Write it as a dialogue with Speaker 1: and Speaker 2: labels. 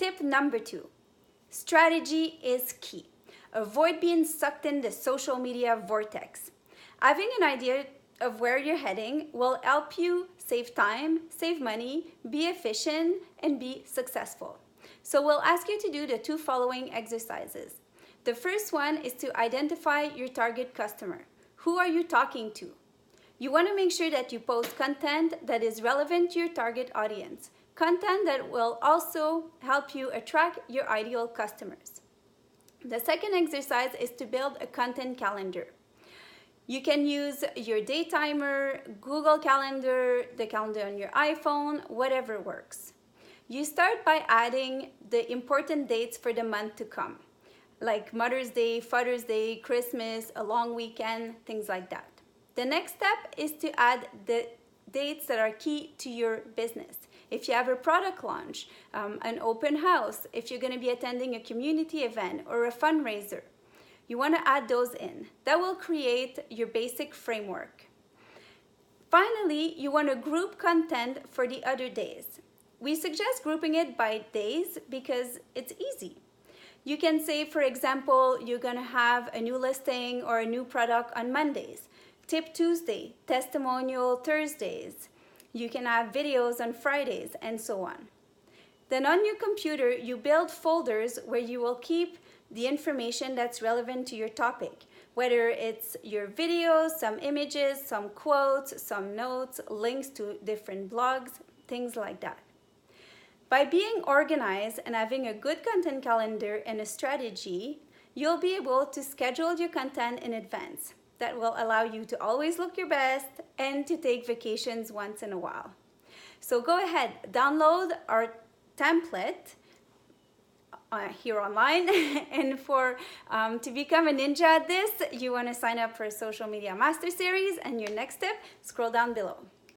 Speaker 1: Tip number 2, strategy is key. Avoid being sucked in the social media vortex. Having an idea of where you're heading will help you save time, save money, be efficient, and be successful. So we'll ask you to do the 2 following exercises. The first one is to identify your target customer. Who are you talking to? You want to make sure that you post content that is relevant to your target audience, content that will also help you attract your ideal customers. The second exercise is to build a content calendar. You can use your day timer, Google Calendar, the calendar on your iPhone, whatever works. You start by adding the important dates for the month to come, like Mother's Day, Father's Day, Christmas, a long weekend, things like that. The next step is to add the dates that are key to your business. If you have a product launch, an open house, if you're going to be attending a community event or a fundraiser, you want to add those in. That will create your basic framework. Finally, you want to group content for the other days. We suggest grouping it by days because it's easy. You can say, for example, you're going to have a new listing or a new product on Mondays, Tip Tuesday, Testimonial Thursdays. You can have videos on Fridays, and so on. Then on your computer, you build folders where you will keep the information that's relevant to your topic, whether it's your videos, some images, some quotes, some notes, links to different blogs, things like that. By being organized and having a good content calendar and a strategy, you'll be able to schedule your content in advance. That will allow you to always look your best and to take vacations once in a while. So go ahead, download our template here online, and to become a ninja at this, you want to sign up for a social media master series, and your next step, scroll down below.